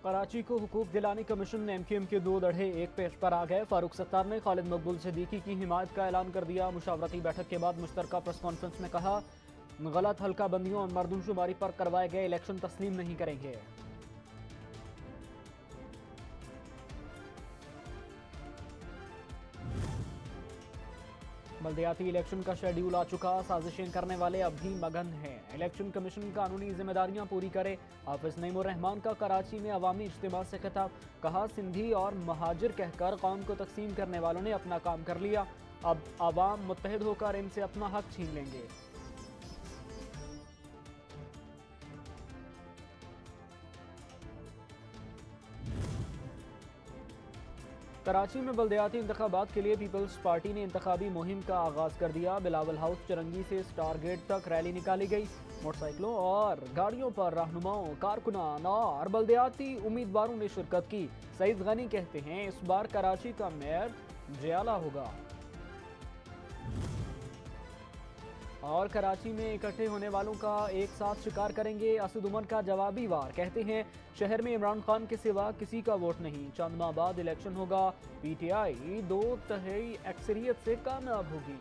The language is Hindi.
कराची को हुकूक दिलाने कमीशन एमक्यूएम के दो धड़े एक पेश पर आ गए। फारूक सत्तार ने खालिद मकबूल सिद्दीकी की हिमायत का ऐलान कर दिया। मुशावरती बैठक के बाद मुश्तरका प्रेस कॉन्फ्रेंस में कहा, गलत हल्का बंदियों और मरदमशुमारी पर करवाए गए इलेक्शन तस्लीम नहीं करेंगे। बल्दियाती इलेक्शन का शेड्यूल आ चुका, साजिशें करने वाले अब भी मगन हैं। इलेक्शन कमीशन कानूनी जिम्मेदारियां पूरी करे। हाफिज नईमुर रहमान का कराची में अवामी इज्तिमा से खिताब, कहा सिंधी और महाजिर कहकर कौम को तकसीम करने वालों ने अपना काम कर लिया, अब आवाम मुत्तहिद होकर इनसे अपना हक छीन लेंगे। कराची में बल्दियाती इंतखाबात के लिए पीपल्स पार्टी ने इंतखाबी मुहिम का आगाज कर दिया। बिलावल हाउस चरंगी से स्टार गेट तक रैली निकाली गई। मोटरसाइकिलों और गाड़ियों पर रहनुमाओं, कारकुनान और बल्दियाती उम्मीदवारों ने शिरकत की। सईद गनी कहते हैं, इस बार कराची का मेयर जियाला होगा। और कराची में इकट्ठे होने वालों का एक साथ शिकार करेंगे। असद उमर का जवाबी वार, कहते हैं शहर में इमरान खान के सिवा किसी का वोट नहीं, चंद माह बाद इलेक्शन होगा, पीटीआई 2/3 अक्सरियत से कामयाब होगी।